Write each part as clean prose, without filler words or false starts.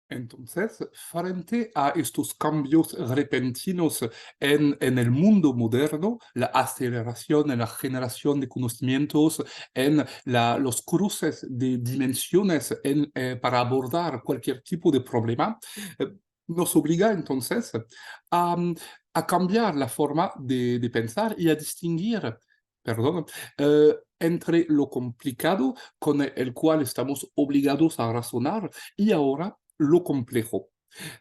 Entonces, frente a estos cambios repentinos en el mundo moderno, la aceleración en la generación de conocimientos, en los cruces de dimensiones para abordar cualquier tipo de problema, eh, nos obliga entonces a, a cambiar la forma de pensar y a distinguir, perdón, entre lo complicado con el cual estamos obligados a razonar y ahora lo complejo.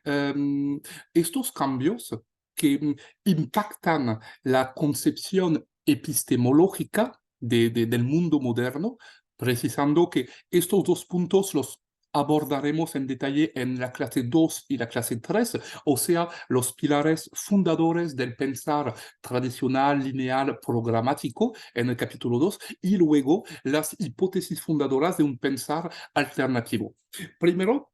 Em, Estos cambios que impactan la concepción epistemológica del mundo moderno, precisando que estos dos puntos los abordaremos en detalle en la clase 2 y la clase 3, o sea, los pilares fundadores del pensar tradicional, lineal, programático en el capítulo 2, y luego las hipótesis fundadoras de un pensar alternativo. Primero,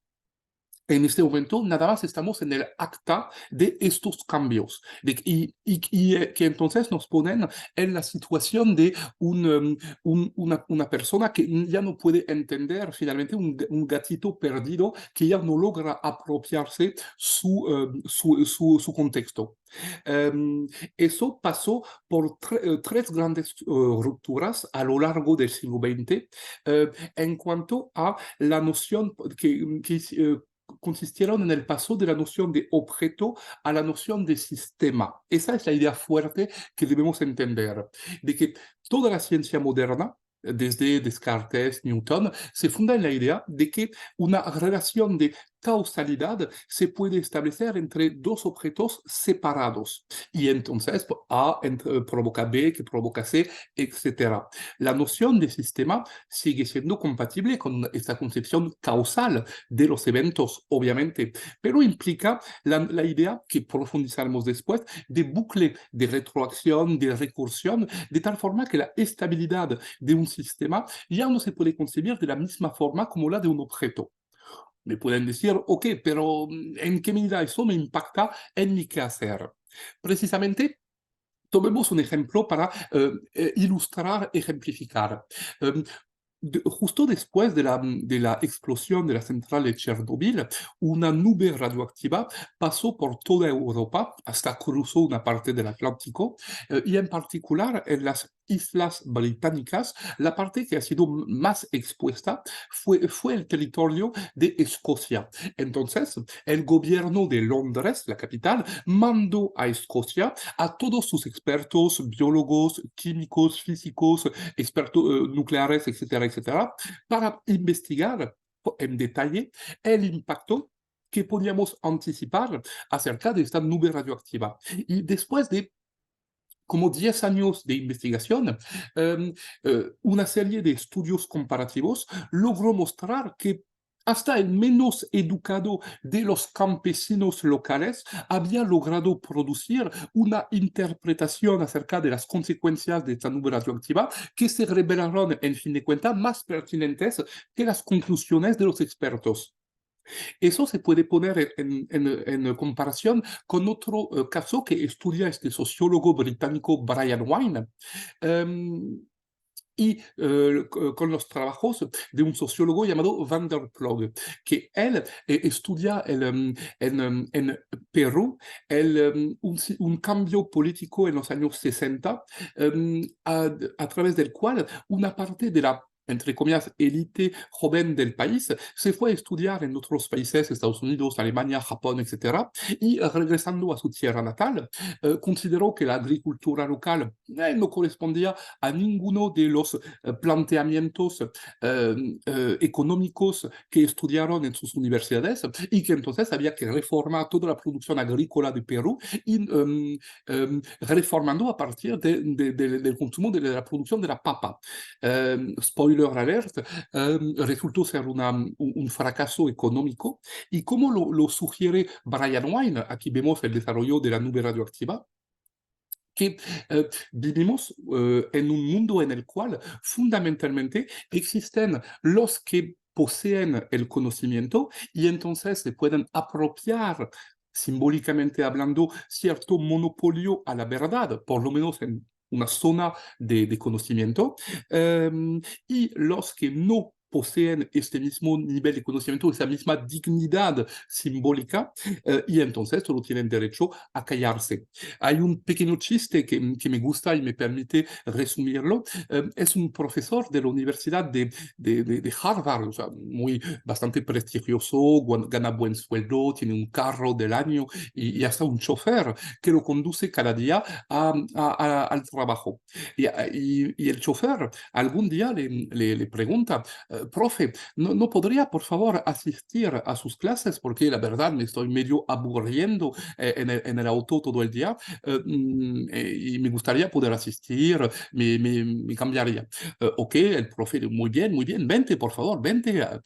en este momento nada más estamos en el acta de estos cambios que entonces nos ponen en la situación de una persona que ya no puede entender finalmente un gatito perdido que ya no logra apropiarse su contexto. Eso pasó por tres grandes rupturas a lo largo del siglo XX en cuanto a la noción que consistieron en el paso de la noción de objeto a la noción de sistema. Esa es la idea fuerte que debemos entender, de que toda la ciencia moderna, desde Descartes, Newton, se funda en la idea de que una relación de causalidad se puede establecer entre dos objetos separados. Y entonces A provoca B, que provoca C, etc. La noción de sistema sigue siendo compatible con esta concepción causal de los eventos, obviamente, pero implica la idea que profundizaremos después de bucle de retroacción, de recursión, de tal forma que la estabilidad de un sistema ya no se puede concebir de la misma forma como la de un objeto. Me pueden decir, ok, pero ¿en qué medida eso me impacta en mi quehacer? Precisamente, tomemos un ejemplo para ilustrar, ejemplificar. Um, Justo después de la explosión de la central de Chernobyl, una nube radioactiva pasó por toda Europa, hasta cruzó una parte del Atlántico, y en particular en las islas británicas, la parte que ha sido más expuesta fue el territorio de Escocia. Entonces, el gobierno de Londres, la capital, mandó a Escocia a todos sus expertos, biólogos, químicos, físicos, expertos nucleares, etcétera, etcétera, para investigar en detalle el impacto que podíamos anticipar acerca de esta nube radioactiva. Y después de como 10 años de investigación, una serie de estudios comparativos logró mostrar que hasta el menos educado de los campesinos locales había logrado producir una interpretación acerca de las consecuencias de esta nube radioactiva que se revelaron, en fin de cuentas, más pertinentes que las conclusiones de los expertos. Eso se puede poner en comparación con otro caso que estudia este sociólogo británico Brian Wine. em, con los trabajos de un sociólogo llamado Van der Ploeg, que él estudia en Perú un cambio político en los años 60, a través del cual una parte de la entre comillas, élite joven del país, se fue a estudiar en otros países, Estados Unidos, Alemania, Japón, etc. Y regresando a su tierra natal, consideró que la agricultura local no correspondía a ninguno de los planteamientos económicos que estudiaron en sus universidades y que entonces había que reformar toda la producción agrícola de Perú y reformando a partir del consumo de la producción de la papa. Spoiler alert, resultó ser un fracaso económico y como lo sugiere Brian Wine, aquí vemos el desarrollo de la nube radioactiva, que vivimos en un mundo en el cual fundamentalmente existen los que poseen el conocimiento y entonces se pueden apropiar simbólicamente hablando cierto monopolio a la verdad, por lo menos en una zona de conocimiento, y los que no poseen este mismo nivel de conocimiento, esa misma dignidad simbólica, y entonces solo tienen derecho a callarse. Hay un pequeño chiste que me gusta y me permite resumirlo. Es un profesor de la Universidad de Harvard, o sea, bastante prestigioso, gana buen sueldo, tiene un carro del año y hasta un chofer que lo conduce cada día al trabajo. Y el chofer algún día le pregunta, profe, ¿no podría por favor asistir a sus clases? Porque la verdad me estoy medio aburriendo en el auto todo el día y me gustaría poder asistir, me cambiaría. Ok, el profe, muy bien, vente, por favor, vente a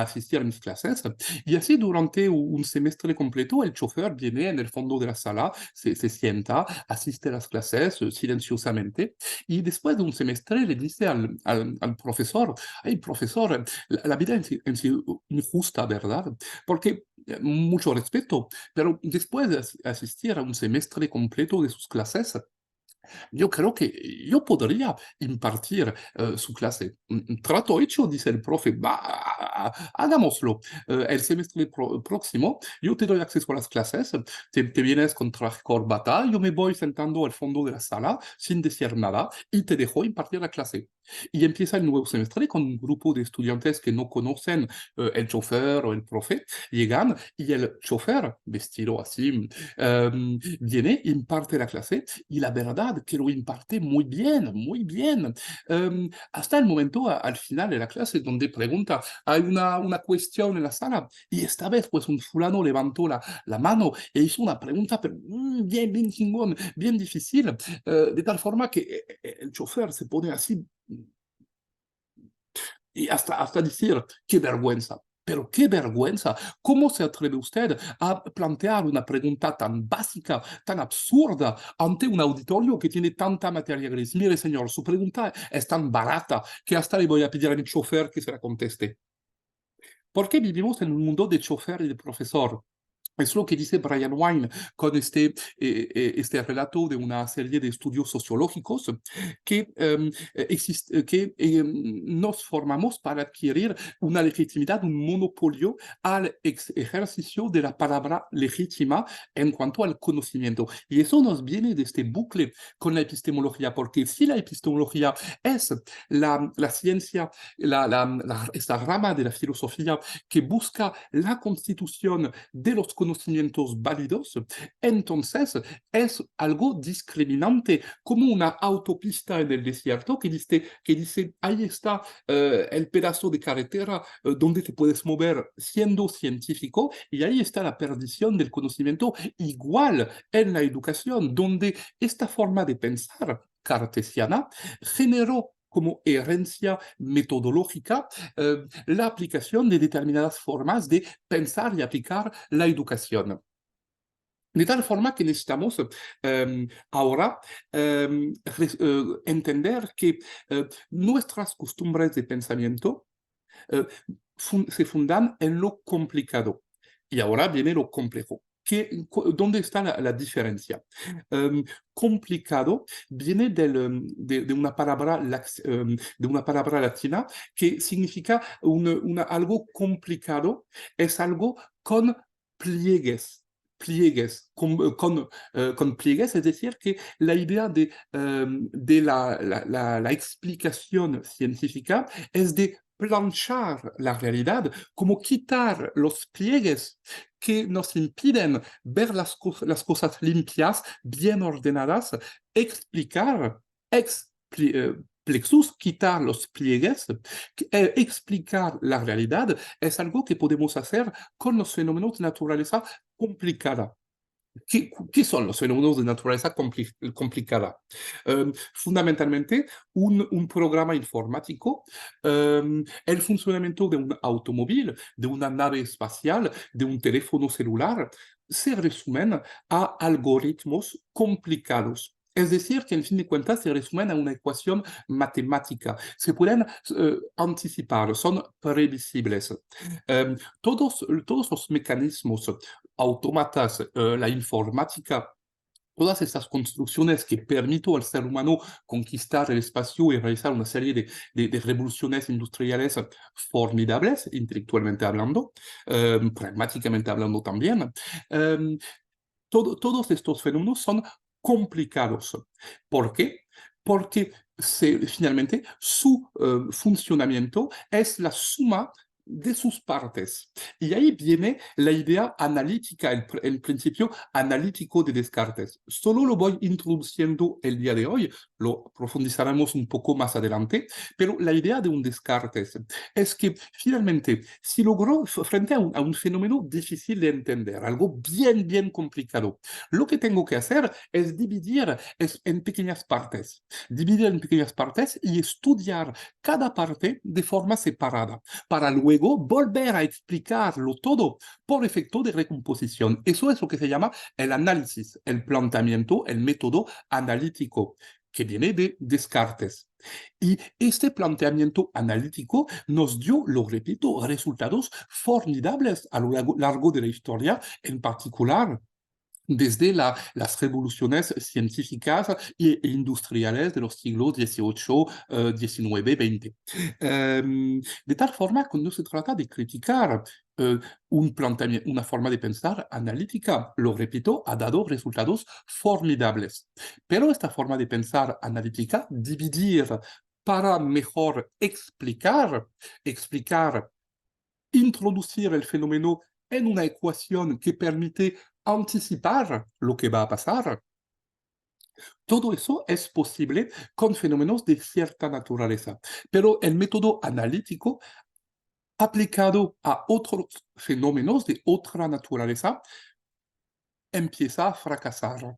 asistir a mis clases. Y así durante un semestre completo, el chofer viene en el fondo de la sala, se sienta, asiste a las clases silenciosamente y después de un semestre le dice al profesor, ay, profesor, la vida en sí injusta, ¿verdad? Porque mucho respeto, pero después de asistir a un semestre completo de sus clases, yo creo que yo podría impartir su clase. Trato hecho, dice el profe, va, hagámoslo. El semestre próximo yo te doy acceso a las clases, te vienes con traje corbata, yo me voy sentando al fondo de la sala sin decir nada y te dejo impartir la clase. Y empieza el nuevo semestre con un grupo de estudiantes que no conocen el chofer o el profe, llegan y el chofer, vestido así, viene, imparte la clase y la verdad que lo imparte muy bien, muy bien. Hasta el momento, al final de la clase, donde pregunta, hay una cuestión en la sala y esta vez pues un fulano levantó la mano e hizo una pregunta pero, bien chingón, bien difícil, de tal forma que el chofer se pone así y hasta decir, qué vergüenza. Pero qué vergüenza. ¿Cómo se atreve usted a plantear una pregunta tan básica, tan absurda, ante un auditorio que tiene tanta materia gris? Mire, señor, su pregunta es tan barata que hasta le voy a pedir a mi chofer que se la conteste. ¿Por qué vivimos en un mundo de chofer y de profesor? Es lo que dice Brian Wine con este relato de una serie de estudios sociológicos que, nos formamos para adquirir una legitimidad, un monopolio al ejercicio de la palabra legítima en cuanto al conocimiento. Y eso nos viene de este bucle con la epistemología, porque si la epistemología es la ciencia, esta rama de la filosofía que busca la constitución de los conocimientos válidos, entonces es algo discriminante, como una autopista en el desierto que dice ahí está el pedazo de carretera donde te puedes mover siendo científico y ahí está la perdición del conocimiento, igual en la educación, donde esta forma de pensar cartesiana generó como herencia metodológica la aplicación de determinadas formas de pensar y aplicar la educación. De tal forma que necesitamos ahora entender que nuestras costumbres de pensamiento eh, se fundan en lo complicado. Y ahora viene lo complejo. ¿Dónde está la diferencia? Complicado viene de una palabra, de una palabra latina que significa algo complicado, es algo con pliegues. Con pliegues, es decir, que la idea de la explicación científica es de planchar la realidad, como quitar los pliegues que nos impiden ver las cosas limpias, bien ordenadas, explicar, plexus, quitar los pliegues, explicar la realidad, es algo que podemos hacer con los fenómenos de naturaleza complicada. ¿Qué son los fenómenos de naturaleza complicada? Fundamentalmente, un programa informático, el funcionamiento de un automóvil, de una nave espacial, de un teléfono celular, se resumen a algoritmos complicados. Es decir, que en fin de cuentas se resumen a una ecuación matemática. Se pueden anticipar, son previsibles. Todos los mecanismos autómatas, la informática todas estas construcciones que permiten al ser humano conquistar el espacio y realizar una serie de revoluciones industriales formidables, intelectualmente hablando, pragmáticamente hablando también. Eh, Todos estos fenómenos son complicados. ¿Por qué? Porque finalmente su funcionamiento es la suma de sus partes. Y ahí viene la idea analítica, el principio analítico de Descartes. Solo lo voy introduciendo el día de hoy, lo profundizaremos un poco más adelante, pero la idea de un Descartes es que finalmente, si logró, frente a un fenómeno difícil de entender, algo bien complicado, lo que tengo que hacer es dividir en pequeñas partes, dividir en pequeñas partes y estudiar cada parte de forma separada, para luego volver a explicarlo todo por efecto de recomposición. Eso es lo que se llama el análisis, el planteamiento, el método analítico, que viene de Descartes. Y este planteamiento analítico nos dio, lo repito, resultados formidables a lo largo de la historia, en particular desde las revoluciones científicas e industriales de los siglos XVIII, XIX, XX. De tal forma que no se trata de criticar una forma de pensar analítica, lo repito, ha dado resultados formidables. Pero esta forma de pensar analítica, dividir para mejor explicar, introducir el fenómeno en una ecuación que permite anticipar lo que va a pasar. Todo eso es posible con fenómenos de cierta naturaleza, pero el método analítico aplicado a otros fenómenos de otra naturaleza empieza a fracasar.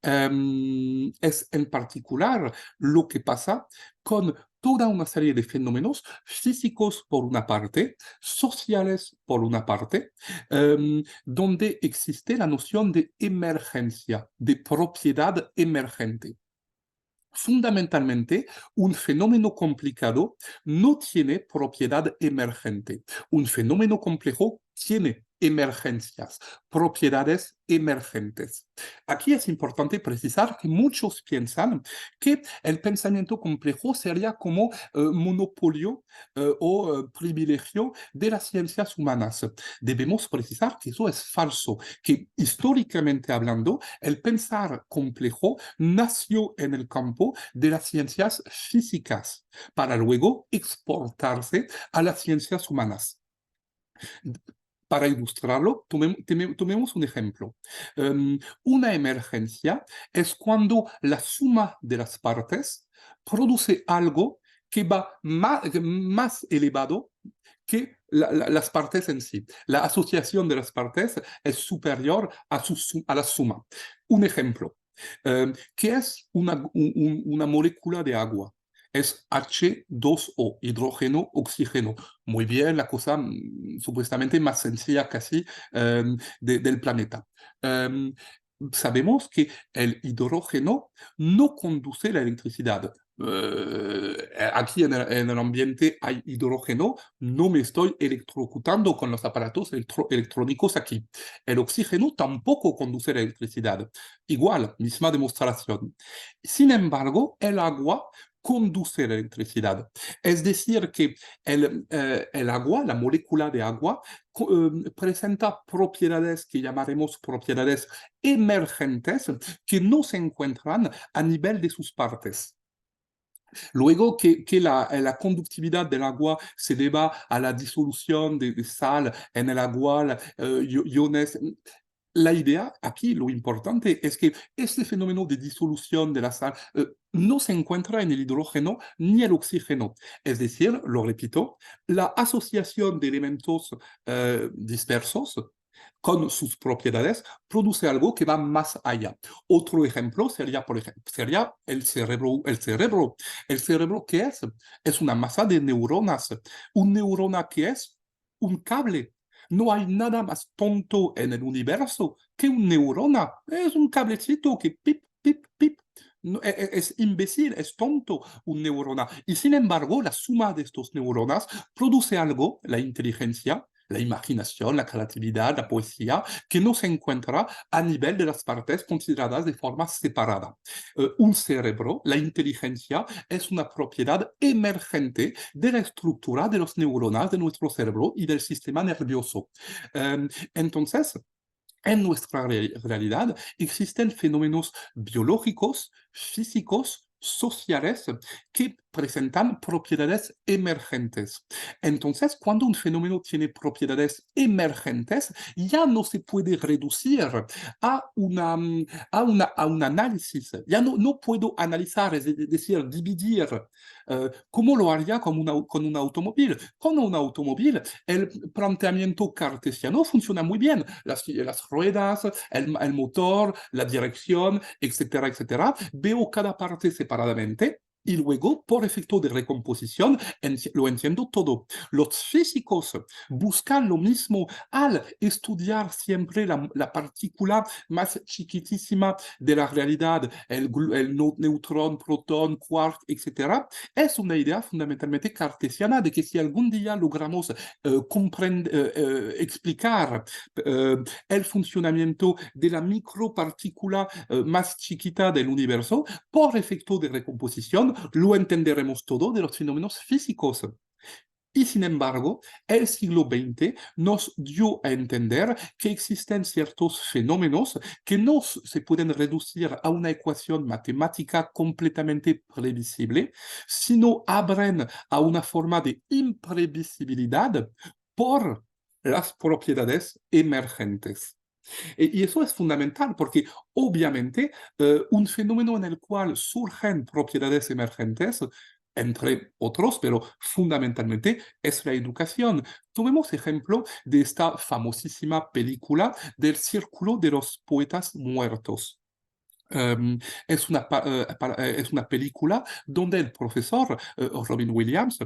Es en particular lo que pasa con toda una serie de fenómenos físicos por una parte, sociales por una parte, donde existe la noción de emergencia, de propiedad emergente. Fundamentalmente, un fenómeno complicado no tiene propiedad emergente. Un fenómeno complejo tiene emergencias, propiedades emergentes. Aquí es importante precisar que muchos piensan que el pensamiento complejo sería como monopolio o privilegio de las ciencias humanas. Debemos precisar que eso es falso, que históricamente hablando, el pensar complejo nació en el campo de las ciencias físicas para luego exportarse a las ciencias humanas. Para ilustrarlo, tomemos un ejemplo. Una emergencia es cuando la suma de las partes produce algo que va más elevado que las partes en sí. La asociación de las partes es superior a la suma. Un ejemplo, ¿qué es una molécula de agua? Es H2O, hidrógeno, oxígeno. Muy bien, la cosa supuestamente más sencilla casi del planeta. Um, Sabemos que el hidrógeno no conduce la electricidad. Aquí en el ambiente hay hidrógeno, no me estoy electrocutando con los aparatos electrónicos aquí. El oxígeno tampoco conduce la electricidad. Igual, misma demostración. Sin embargo, el agua conduce la electricidad. Es decir, que el agua, la molécula de agua, presenta propiedades que llamaremos propiedades emergentes que no se encuentran a nivel de sus partes. Luego que la conductividad del agua se deba a la disolución de sal en el agua, iones. La idea aquí, lo importante, es que este fenómeno de disolución de la sal no se encuentra en el hidrógeno ni el oxígeno. Es decir, lo repito, la asociación de elementos dispersos con sus propiedades produce algo que va más allá. Otro ejemplo sería, sería el cerebro. El cerebro, ¿qué es? Es una masa de neuronas. Un neurona, ¿qué es? Un cable. No hay nada más tonto en el universo que un neurona. Es un cablecito que pip, pip, pip. No, es imbécil, es tonto un neurona. Y sin embargo, la suma de estos neuronas produce algo, la inteligencia, la imaginación, la creatividad, la poesía, que no se encuentra a nivel de las partes consideradas de forma separada. Un cerebro, la inteligencia, es una propiedad emergente de la estructura de los neuronas de nuestro cerebro y del sistema nervioso. Entonces, en nuestra realidad existen fenómenos biológicos, físicos, sociales que presentan propiedades emergentes. Entonces, cuando un fenómeno tiene propiedades emergentes, ya no se puede reducir a, a un análisis. Ya no puedo analizar, es decir, dividir, como lo haría con un automóvil. Con un automóvil, el planteamiento cartesiano funciona muy bien. Las ruedas, el motor, la dirección, etcétera, etcétera. Veo cada parte separadamente y luego, por efecto de recomposición, lo entiendo todo. Los físicos buscan lo mismo al estudiar siempre la partícula más chiquitísima de la realidad, el neutrón, protón, quark, etcétera. Es una idea fundamentalmente cartesiana de que si algún día logramos explicar el funcionamiento de la micropartícula más chiquita del universo, por efecto de recomposición, lo entenderemos todo de los fenómenos físicos. Y sin embargo, el siglo XX nos dio a entender que existen ciertos fenómenos que no se pueden reducir a una ecuación matemática completamente previsible, sino abren a una forma de imprevisibilidad por las propiedades emergentes. Y eso es fundamental porque obviamente un fenómeno en el cual surgen propiedades emergentes, entre otros, pero fundamentalmente es la educación. Tomemos ejemplo de esta famosísima película del Círculo de los Poetas Muertos. Es una película donde el profesor Robin Williams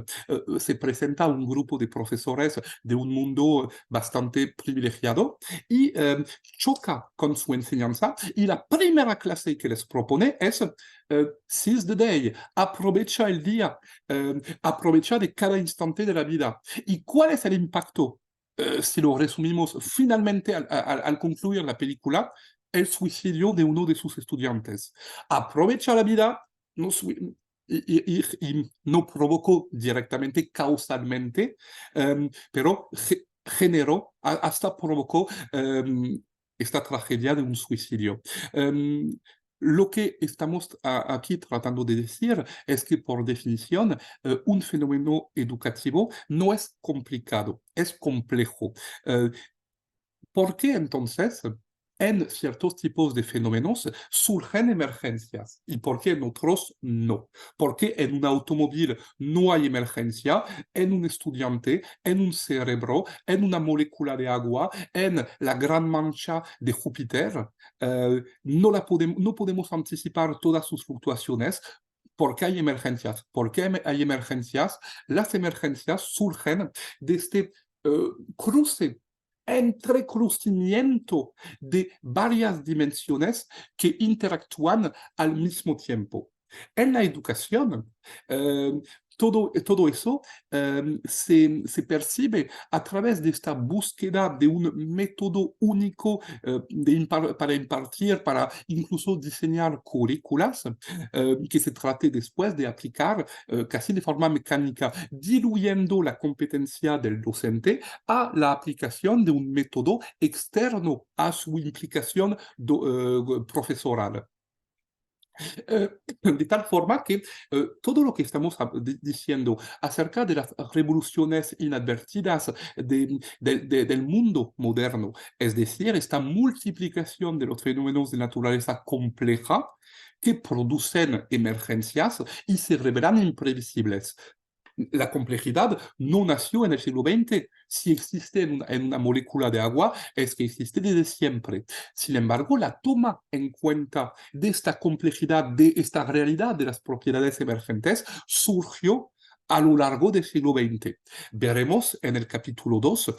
se presenta a un grupo de profesores de un mundo bastante privilegiado y choca con su enseñanza y la primera clase que les propone es seize the day, aprovecha el día, aprovecha de cada instante de la vida. ¿Y cuál es el impacto? Si lo resumimos finalmente al concluir la película, el suicidio de uno de sus estudiantes. Aprovecha la vida no y no provocó directamente, causalmente, pero generó, hasta provocó esta tragedia de un suicidio. Lo que estamos aquí tratando de decir es que, por definición, un fenómeno educativo no es complicado, es complejo. Eh, ¿Por qué entonces en ciertos tipos de fenómenos surgen emergencias y por qué en otros no? ¿Por qué en un automóvil no hay emergencia, en un estudiante, en un cerebro, en una molécula de agua, en la gran mancha de Júpiter? No podemos anticipar todas sus fluctuaciones. ¿Por qué hay emergencias? ¿Por qué hay emergencias? Las emergencias surgen de este cruce entrecruzamiento de varias dimensiones que interactúan al mismo tiempo. En la educación, eh, todo eso se percibe a través de esta búsqueda de un método único para impartir, para incluso diseñar currículas que se trate después de aplicar casi de forma mecánica, diluyendo la competencia del docente a la aplicación de un método externo a su implicación profesoral. De tal forma que todo lo que estamos diciendo acerca de las revoluciones inadvertidas del mundo moderno, es decir, esta multiplicación de los fenómenos de naturaleza compleja que producen emergencias y se revelan imprevisibles. La complejidad no nació en el siglo XX. Si existe en una molécula de agua, es que existe desde siempre. Sin embargo, la toma en cuenta de esta complejidad, de esta realidad de las propiedades emergentes, surgió a lo largo del siglo XX. Veremos en el capítulo 2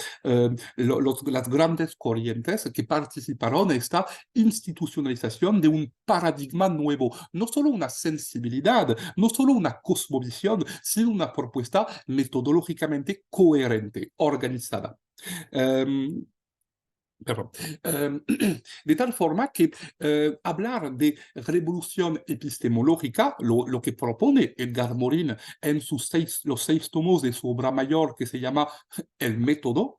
las grandes corrientes que participaron en esta institucionalización de un paradigma nuevo, no solo una sensibilidad, no solo una cosmovisión, sino una propuesta metodológicamente coherente, organizada. Em, Perdón. Em, de tal forma que hablar de revolución epistemológica, lo que propone Edgar Morin en los 6 tomos de su obra mayor que se llama El método,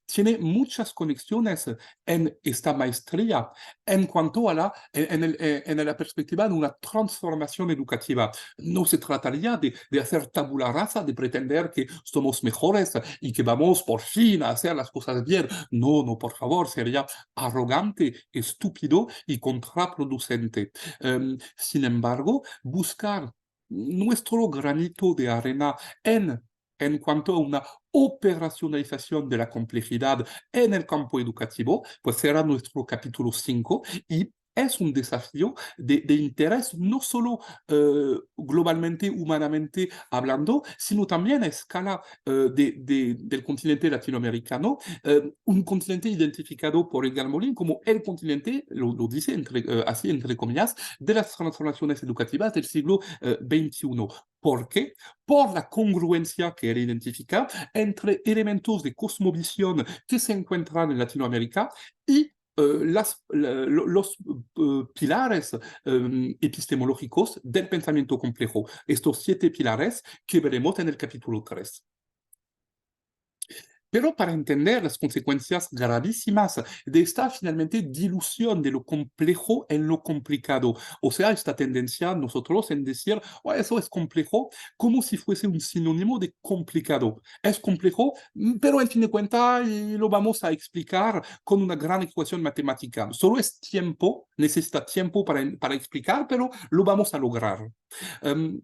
tiene muchas conexiones en esta maestría en cuanto a en la perspectiva de una transformación educativa. No se trataría de hacer tabula rasa, de pretender que somos mejores y que vamos por fin a hacer las cosas bien. No, no, por favor, sería arrogante, estúpido y contraproducente. Sin embargo, buscar nuestro granito de arena en cuanto a una operacionalización de la complejidad en el campo educativo, pues será nuestro capítulo 5 y es un desafío de interés no solo globalmente, humanamente hablando, sino también a escala del continente latinoamericano, un continente identificado por Edgar Morin como el continente, lo dice así entre comillas, de las transformaciones educativas del siglo XXI. ¿Por qué? Por la congruencia que él identifica entre elementos de cosmovisión que se encuentran en Latinoamérica y los pilares epistemológicos del pensamiento complejo, estos 7 pilares que veremos en el capítulo 3. Pero para entender las consecuencias gravísimas de esta finalmente dilución de lo complejo en lo complicado, o sea, esta tendencia nosotros en decir, oh, eso es complejo, como si fuese un sinónimo de complicado. Es complejo, pero en fin de cuentas lo vamos a explicar con una gran ecuación matemática. Solo es tiempo, necesita tiempo para explicar, pero lo vamos a lograr. Um,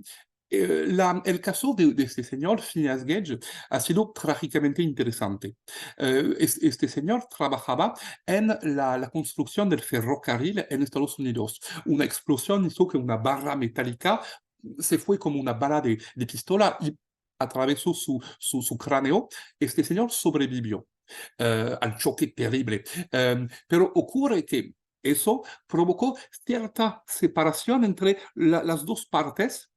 el caso de este señor, Phineas Gage, ha sido trágicamente interesante. Este señor trabajaba en la construcción del ferrocarril en Estados Unidos. Una explosión hizo que una barra metálica se fue como una bala de pistola y atravesó su cráneo. Este señor sobrevivió al choque terrible. Pero ocurre que eso provocó cierta separación entre las dos partes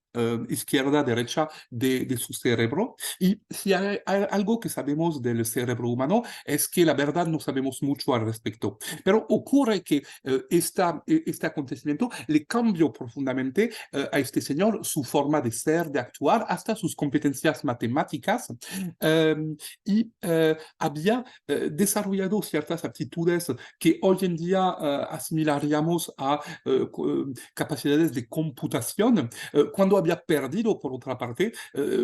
izquierda, derecha de su cerebro. Y si hay algo que sabemos del cerebro humano es que la verdad no sabemos mucho al respecto. Pero ocurre que este acontecimiento le cambió profundamente a este señor su forma de ser, de actuar, hasta sus competencias matemáticas. Y había desarrollado ciertas aptitudes que hoy en día asimilaríamos a capacidades de computación, cuando había perdido, por otra parte,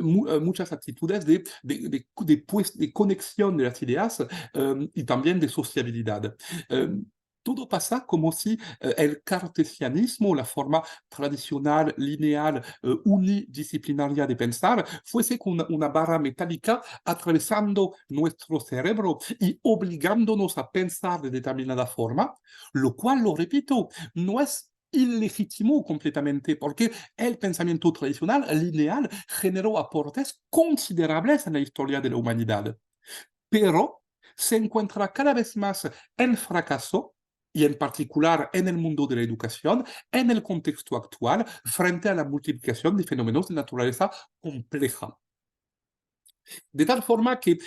muchas actitudes de conexión de las ideas y también de sociabilidad. Todo pasa como si el cartesianismo, la forma tradicional, lineal, unidisciplinaria de pensar, fuese con una barra metálica atravesando nuestro cerebro y obligándonos a pensar de determinada forma, lo cual, lo repito, no es ilegítimo completamente, porque el pensamiento tradicional, lineal, generó aportes considerables en la historia de la humanidad, pero se encuentra cada vez más en fracaso, y en particular en el mundo de la educación, en el contexto actual, frente a la multiplicación de fenómenos de naturaleza compleja. De tal forma que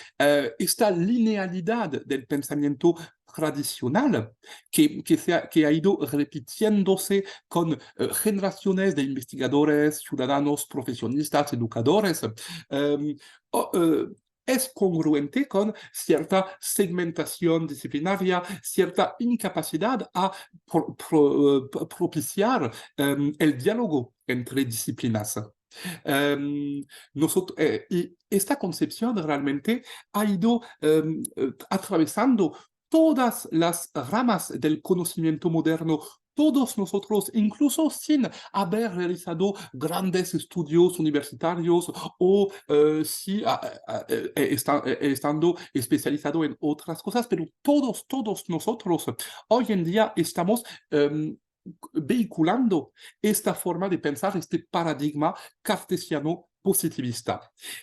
esta linealidad del pensamiento tradicional que ha ido repitiéndose con generaciones de investigadores, ciudadanos, profesionistas, educadores, eh, o, eh, es congruente con cierta segmentación disciplinaria, cierta incapacidad a propiciar el diálogo entre disciplinas. Y esta concepción realmente ha ido atravesando todas las ramas del conocimiento moderno. Todos nosotros, incluso sin haber realizado grandes estudios universitarios o si, estando especializado en otras cosas, pero todos nosotros hoy en día estamos vehiculando esta forma de pensar, este paradigma cartesiano positivista.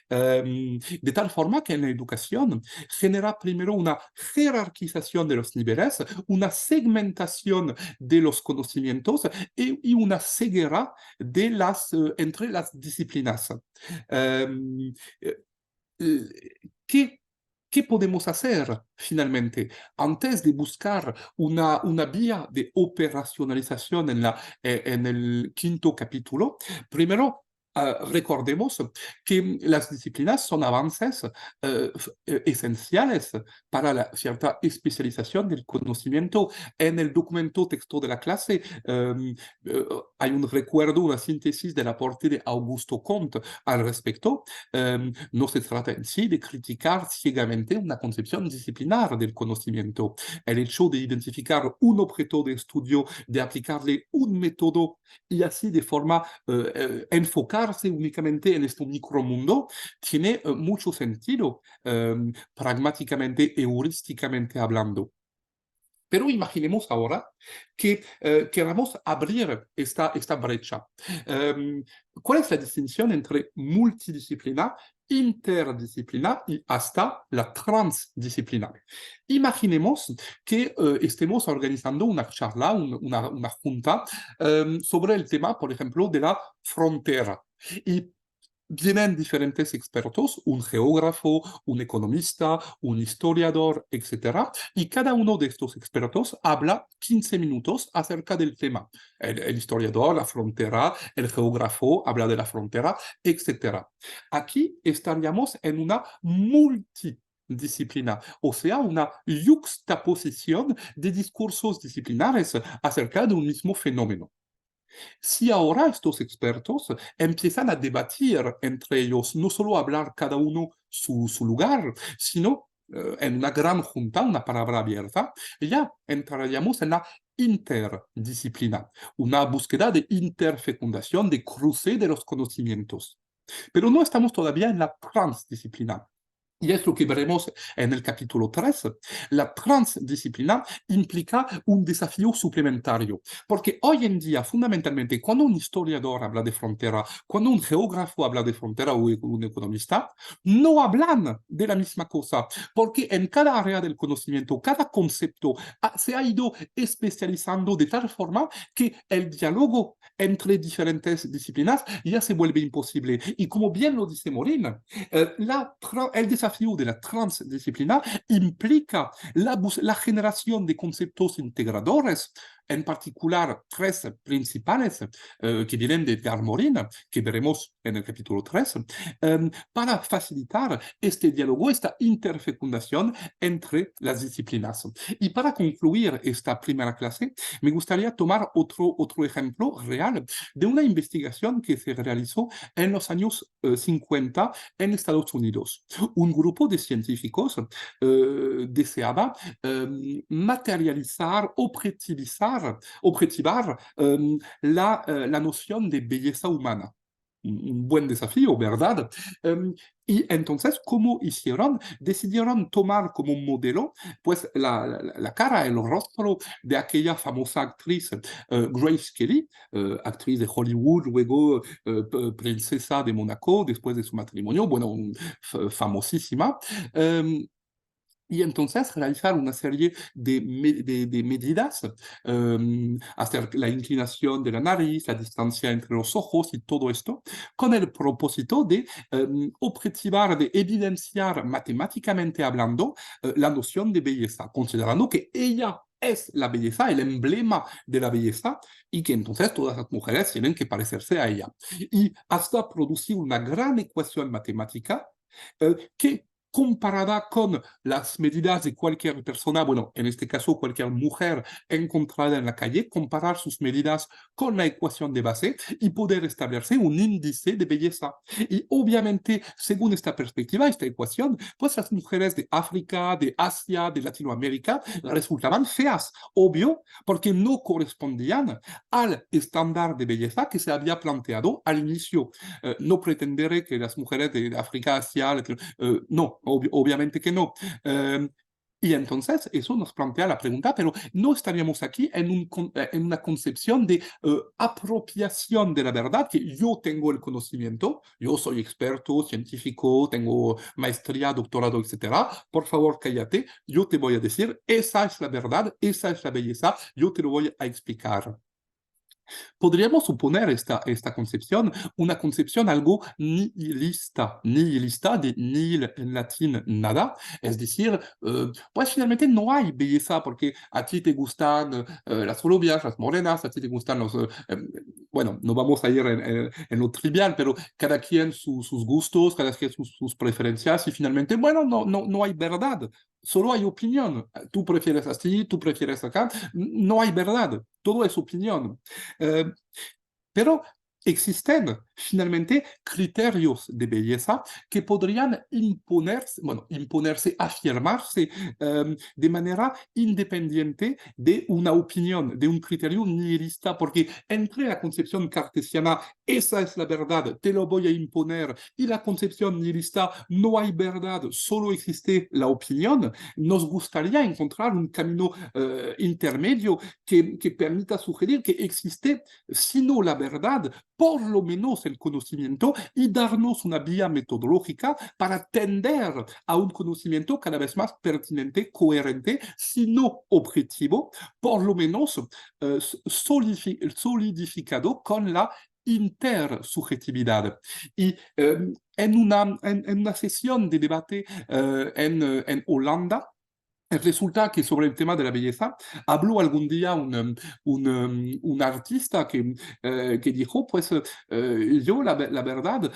De tal forma que en la educación genera primero una jerarquización de los niveles, una segmentación de los conocimientos y una ceguera entre las disciplinas. Eh, ¿qué ¿qué podemos hacer finalmente? Antes de buscar una vía de operacionalización en el quinto capítulo, primero recordemos que las disciplinas son avances esenciales para la cierta especialización del conocimiento. En el documento texto de la clase hay un recuerdo, una síntesis del aporte de Augusto Comte al respecto. No se trata en sí de criticar ciegamente una concepción disciplinar del conocimiento. El hecho de identificar un objeto de estudio, de aplicarle un método y así de forma enfocarse únicamente en este micromundo tiene mucho sentido, pragmáticamente, heurísticamente hablando. Pero imaginemos ahora que queramos abrir esta brecha. ¿Cuál es la distinción entre multidisciplina, interdisciplina y hasta la transdisciplina? Imaginemos que estemos organizando una charla, una junta sobre el tema, por ejemplo, de la frontera. Y vienen diferentes expertos, un geógrafo, un economista, un historiador, etcétera, y cada uno de estos expertos habla 15 minutos acerca del tema. El historiador, la frontera, el geógrafo habla de la frontera, etcétera. Aquí estaríamos en una multidisciplina, o sea, una yuxtaposición de discursos disciplinares acerca de un mismo fenómeno. Si ahora estos expertos empiezan a debatir entre ellos, no solo hablar cada uno su lugar, sino en una gran junta, una palabra abierta, ya entraríamos en la interdisciplina, una búsqueda de interfecundación, de cruce de los conocimientos. Pero no estamos todavía en la transdisciplina. Y es lo que veremos en el capítulo 3. La transdisciplina implica un desafío suplementario, porque hoy en día, fundamentalmente, cuando un historiador habla de frontera, cuando un geógrafo habla de frontera o un economista, no hablan de la misma cosa, porque en cada área del conocimiento, cada concepto se ha ido especializando de tal forma que el diálogo entre diferentes disciplinas ya se vuelve imposible. Y como bien lo dice Morin, el desafío de la transdisciplina implica la generación de conceptos integradores, en particular tres principales que vienen de Edgar Morin, que veremos en el capítulo 3, para facilitar este diálogo, esta interfecundación entre las disciplinas. Y para concluir esta primera clase, me gustaría tomar otro ejemplo real de una investigación que se realizó en los años 50 en Estados Unidos. Un grupo de científicos deseaba materializar, objetivar la noción de belleza humana. Un buen desafío, ¿verdad? Y entonces, ¿cómo hicieron? Decidieron tomar como modelo pues la cara, el rostro de aquella famosa actriz Grace Kelly, actriz de Hollywood, luego princesa de Mónaco después de su matrimonio, bueno, famosísima. Y entonces realizar una serie de medidas, hacer la inclinación de la nariz, la distancia entre los ojos y todo esto, con el propósito de objetivar, de evidenciar matemáticamente hablando la noción de belleza, considerando que ella es la belleza, el emblema de la belleza, y que entonces todas las mujeres tienen que parecerse a ella. Y hasta producir una gran ecuación matemática que comparada con las medidas de cualquier persona, bueno, en este caso cualquier mujer encontrada en la calle, comparar sus medidas con la ecuación de base y poder establecer un índice de belleza. Y obviamente, según esta perspectiva, esta ecuación, pues las mujeres de África, de Asia, de Latinoamérica resultaban feas, obvio, porque no correspondían al estándar de belleza que se había planteado al inicio. No pretenderé que las mujeres de África, Asia, no, obviamente que no. Y entonces eso nos plantea la pregunta, pero no estaríamos aquí en una concepción de apropiación de la verdad, que yo tengo el conocimiento, yo soy experto, científico, tengo maestría, doctorado, etcétera. Por favor, cállate, yo te voy a decir, esa es la verdad, esa es la belleza, yo te lo voy a explicar. Podríamos suponer esta concepción una concepción algo nihilista, nihilista de nihil en latín nada, es decir, pues finalmente no hay belleza porque a ti te gustan las rubias, las morenas, a ti te gustan los... bueno, no vamos a ir en lo trivial, pero cada quien sus gustos, cada quien sus preferencias y finalmente, bueno, no hay verdad. Solo hay opinión. Tú prefieres así, tú prefieres acá. No hay verdad. Todo es opinión. Eh, pero existen finalmente criterios de belleza que podrían imponerse, bueno, imponerse, afirmarse de manera independiente de una opinión, de un criterio nihilista, porque entre la concepción cartesiana, esa es la verdad, te lo voy a imponer, y la concepción nihilista, no hay verdad, solo existe la opinión, nos gustaría encontrar un camino intermedio que permita sugerir que existe sino la verdad, por lo menos el conocimiento, y darnos una vía metodológica para tender a un conocimiento cada vez más pertinente, coherente, sino objetivo, por lo menos solidificado con la intersubjetividad. Y en una sesión de debate en Holanda, resulta que sobre el tema de la belleza habló algún día un artista que dijo, pues yo la verdad,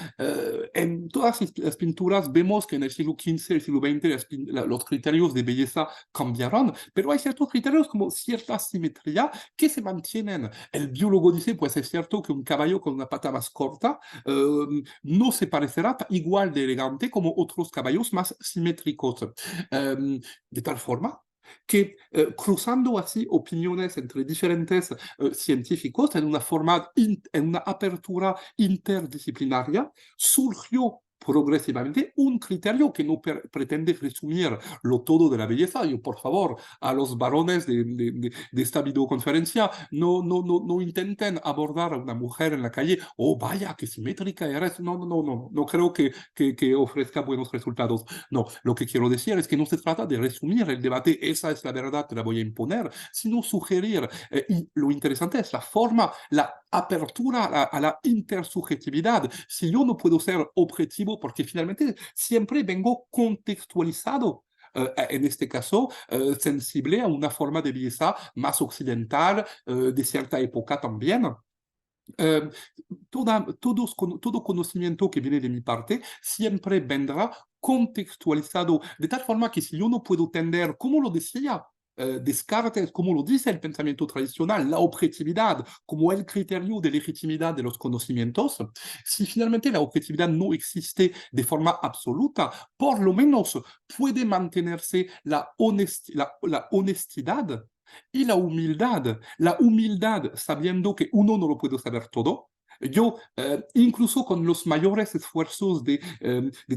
en todas las pinturas vemos que en el siglo XV, el siglo XX, los criterios de belleza cambiaron, pero hay ciertos criterios como cierta simetría que se mantienen. El biólogo dice, pues es cierto que un caballo con una pata más corta no se parecerá igual de elegante como otros caballos más simétricos. De tal forma que cruzando así opiniones entre diferentes científicos en una forma, en una apertura interdisciplinaria, surgió progresivamente un criterio que no pretende resumir lo todo de la belleza. Yo, por favor, a los varones de esta videoconferencia, no intenten abordar a una mujer en la calle, oh, vaya, qué simétrica eres. No creo que ofrezca buenos resultados. No, lo que quiero decir es que no se trata de resumir el debate, esa es la verdad, te la voy a imponer, sino sugerir. Y lo interesante es la forma, la apertura a la intersubjetividad. Si yo no puedo ser objetivo, porque finalmente siempre vengo contextualizado. En este caso, sensible a una forma de belleza más occidental, de cierta época también. Eh, todo conocimiento que viene de mi parte siempre vendrá contextualizado, de tal forma que si yo no puedo tender, como lo decía Descartes, como lo dice el pensamiento tradicional, la objetividad como el criterio de legitimidad de los conocimientos, si finalmente la objetividad no existe de forma absoluta, por lo menos puede mantenerse la honestidad y la humildad sabiendo que uno no lo puede saber todo. Yo, incluso con los mayores esfuerzos de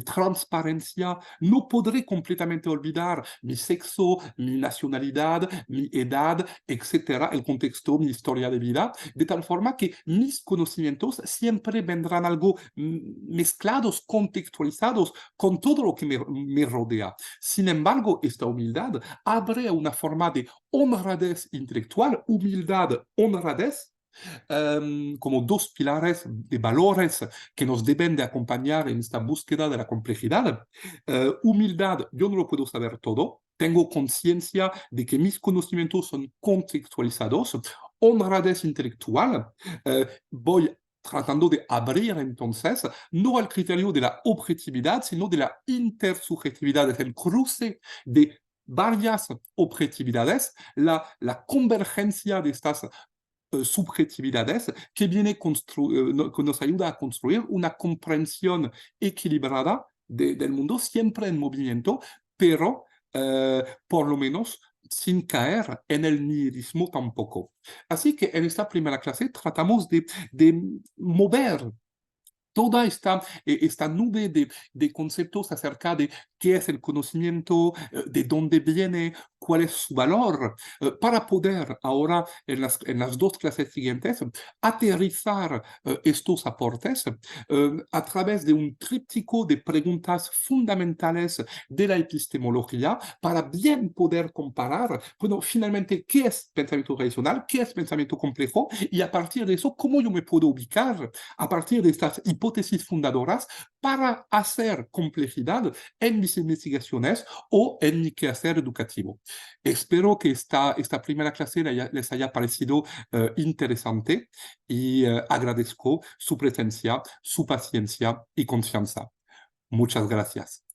transparencia, no podré completamente olvidar mi sexo, mi nacionalidad, mi edad, etcétera, el contexto, mi historia de vida, de tal forma que mis conocimientos siempre vendrán algo mezclados, contextualizados con todo lo que me rodea. Sin embargo, esta humildad abre una forma de honradez intelectual, humildad, honradez, como dos pilares de valores que nos deben de acompañar en esta búsqueda de la complejidad. Humildad, yo no lo puedo saber todo, tengo conciencia de que mis conocimientos son contextualizados. Honradez intelectual, voy tratando de abrir entonces no al criterio de la objetividad, sino de la intersubjetividad, es el cruce de varias objetividades, la convergencia de estas subjetividades que nos ayuda a construir una comprensión equilibrada del mundo, siempre en movimiento, pero por lo menos sin caer en el nihilismo tampoco. Así que en esta primera clase tratamos de mover toda esta nube de conceptos acerca de qué es el conocimiento, de dónde viene, cuál es su valor, para poder ahora en las dos clases siguientes aterrizar estos aportes a través de un tríptico de preguntas fundamentales de la epistemología para bien poder comparar, bueno, finalmente, qué es pensamiento tradicional, qué es pensamiento complejo y a partir de eso, cómo yo me puedo ubicar a partir de estas hipótesis fundadoras para hacer complejidad en mis investigaciones o en mi quehacer educativo. Espero que esta primera clase les haya parecido interesante y agradezco su presencia, su paciencia y confianza. Muchas gracias.